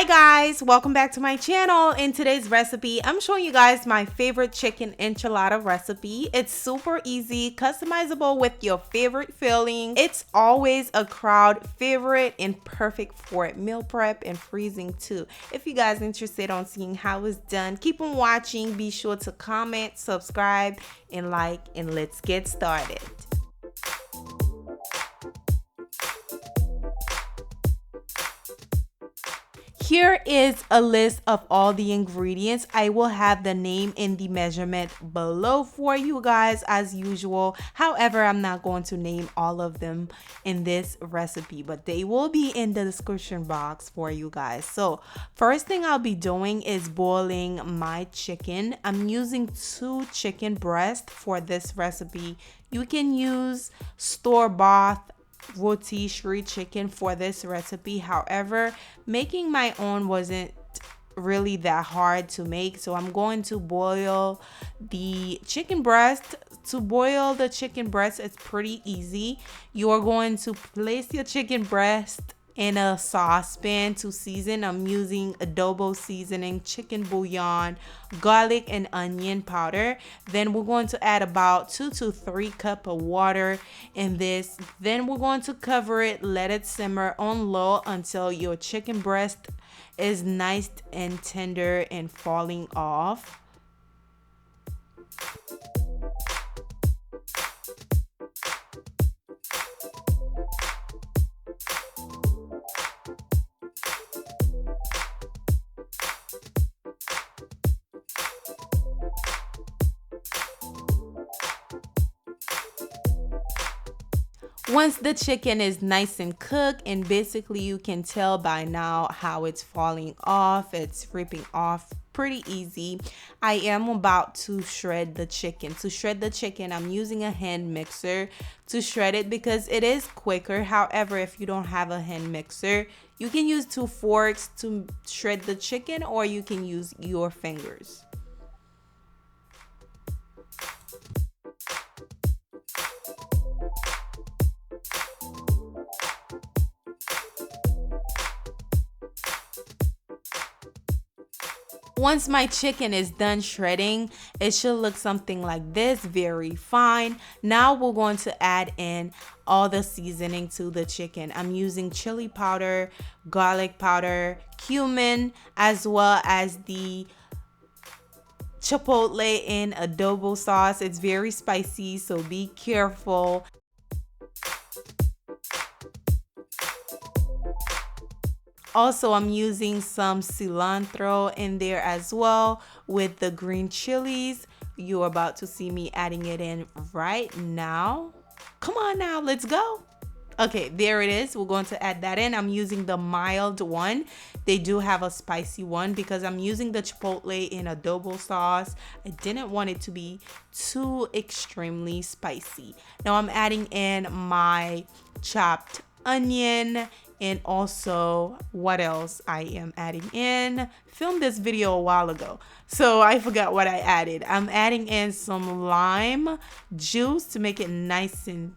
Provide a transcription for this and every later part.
Hi guys, welcome back to my channel. In today's recipe, I'm showing you guys my favorite chicken enchilada recipe. It's super easy, customizable with your favorite filling. It's always a crowd favorite and perfect for meal prep and freezing too. If you guys are interested on seeing how it's done, keep on watching. Be sure to comment, subscribe, and like, and let's get started. Here is a list of all the ingredients. I will have the name and the measurement below for you guys as usual. However, I'm not going to name all of them in this recipe, but they will be in the description box for you guys. So first thing I'll be doing is boiling my chicken. I'm using 2 chicken breasts for this recipe. You can use store-bought rotisserie chicken for this recipe. However, making my own wasn't really that hard to make, so I'm going to boil the chicken breast. To boil the chicken breast, it's pretty easy. You are going to place your chicken breast in a saucepan to season. I'm using adobo seasoning, chicken bouillon, garlic and onion powder. Then we're going to add about 2 to 3 cups of water in this. Then we're going to cover it, let it simmer on low until your chicken breast is nice and tender and falling off. Once the chicken is nice and cooked, and basically you can tell by now how it's falling off, it's ripping off pretty easy, I am about to shred the chicken. To shred the chicken, I'm using a hand mixer to shred it because it is quicker. However, if you don't have a hand mixer, you can use 2 forks to shred the chicken, or you can use your fingers. Once my chicken is done shredding, it should look something like this, very fine. Now we're going to add in all the seasoning to the chicken. I'm using chili powder, garlic powder, cumin, as well as the chipotle and adobo sauce. It's very spicy, so be careful. Also, I'm using some cilantro in there as well with the green chilies. You're about to see me adding it in right now. Come on now, let's go. Okay, there it is. We're going to add that in. I'm using the mild one. They do have a spicy one because I'm using the chipotle in adobo sauce. I didn't want it to be too extremely spicy. Now I'm adding in my chopped onion. And also, what else I am adding in? Filmed this video a while ago, so I forgot what I added. I'm adding in some lime juice to make it nice and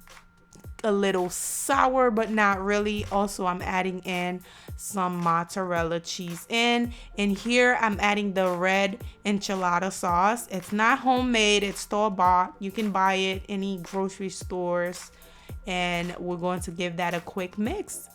a little sour, but not really. Also, I'm adding in some mozzarella cheese in. And here I'm adding the red enchilada sauce. It's not homemade, it's store-bought. You can buy it any grocery stores. And we're going to give that a quick mix.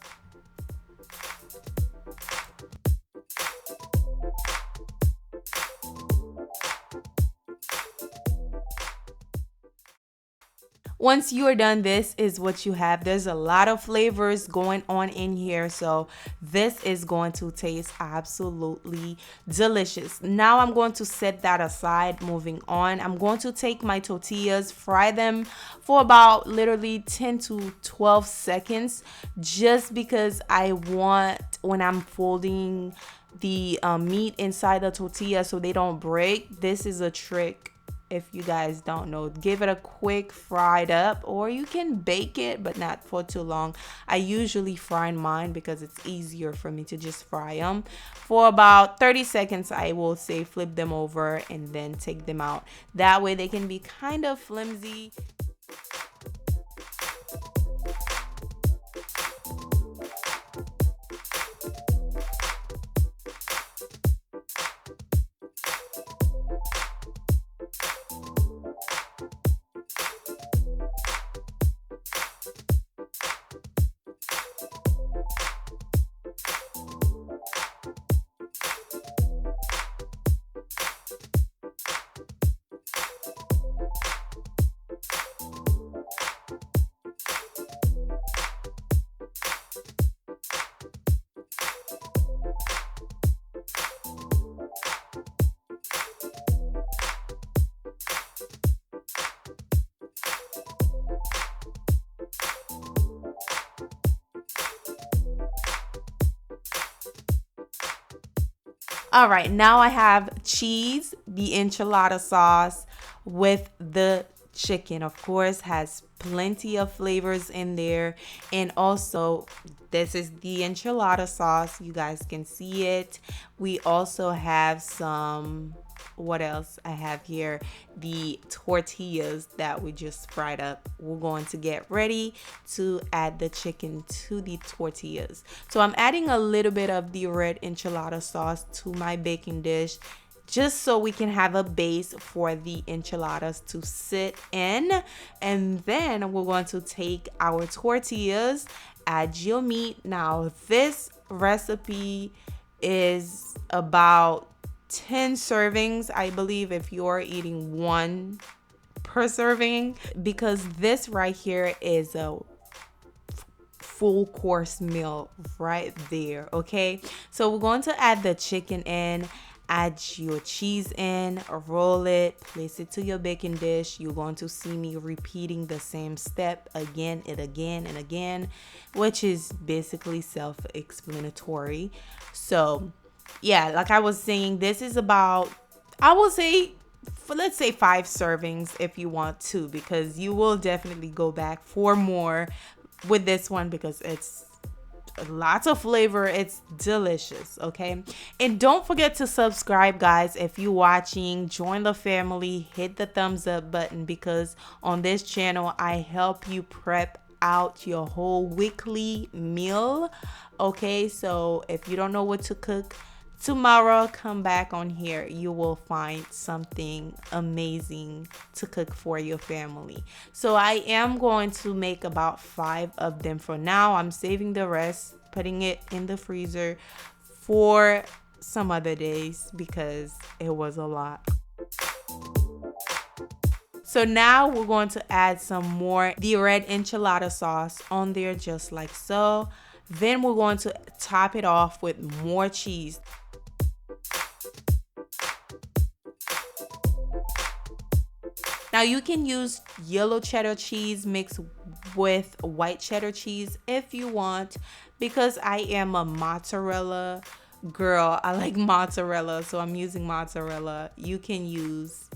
Once you are done, this is what you have. There's a lot of flavors going on in here, so this is going to taste absolutely delicious. Now I'm going to set that aside. Moving on, I'm going to take my tortillas, fry them for about literally 10 to 12 seconds, just because I want, when I'm folding the meat inside the tortilla so they don't break, this is a trick. If you guys don't know, give it a quick fried up, or you can bake it, but not for too long. I usually fry mine because it's easier for me to just fry them for about 30 seconds. I will say flip them over and then take them out. That way they can be kind of flimsy. All right, now I have cheese, the enchilada sauce with the chicken. Of course, has plenty of flavors in there. And also, this is the enchilada sauce. You guys can see it. We also have some, what else I have here? The tortillas that we just fried up. We're going to get ready to add the chicken to the tortillas. So I'm adding a little bit of the red enchilada sauce to my baking dish, just so we can have a base for the enchiladas to sit in. And then we're going to take our tortillas, add your meat. Now this recipe is about 10 servings, I believe, if you're eating one per serving, because this right here is a full course meal right there. Okay, so we're going to add the chicken in, add your cheese in, roll it, place it to your baking dish. You're going to see me repeating the same step again and again and again, which is basically self-explanatory. So yeah, like I was saying, this is about, I will say, for let's say 5 servings if you want to, because you will definitely go back for more with this one because it's lots of flavor. It's delicious. Okay, and don't forget to subscribe, guys. If you're watching, join the family, hit the thumbs up button, because on this channel I help you prep out your whole weekly meal. Okay, so if you don't know what to cook tomorrow, come back on here. You will find something amazing to cook for your family. So I am going to make about 5 of them for now. I'm saving the rest, putting it in the freezer for some other days because it was a lot. So now we're going to add some more the red enchilada sauce on there, just like so. Then we're going to top it off with more cheese. Now you can use yellow cheddar cheese mixed with white cheddar cheese if you want, because I am a mozzarella girl. I like mozzarella, so I'm using mozzarella. You can use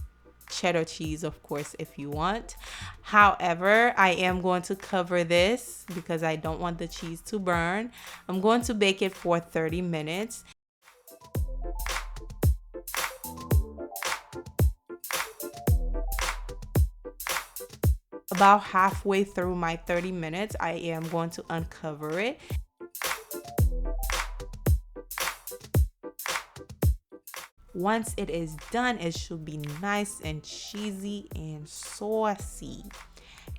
cheddar cheese, of course, if you want. However, I am going to cover this because I don't want the cheese to burn. I'm going to bake it for 30 minutes. About halfway through my 30 minutes, I am going to uncover it. Once it is done, it should be nice and cheesy and saucy.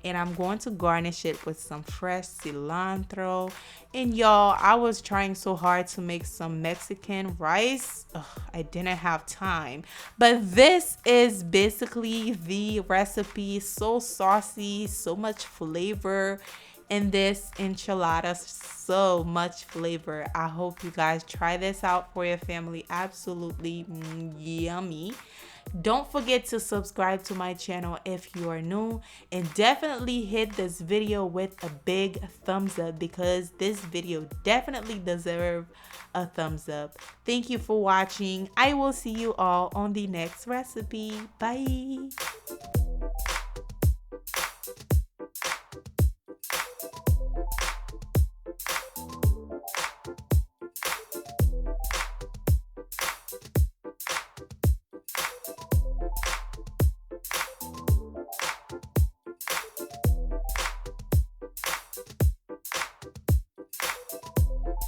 And I'm going to garnish it with some fresh cilantro. And y'all, I was trying so hard to make some Mexican rice. Ugh, I didn't have time. But this is basically the recipe. So saucy, so much flavor in this enchilada, so much flavor. I hope you guys try this out for your family. Absolutely yummy. Don't forget to subscribe to my channel if you are new, and definitely hit this video with a big thumbs up because this video definitely deserves a thumbs up. Thank you for watching. I will see you all on the next recipe. Bye.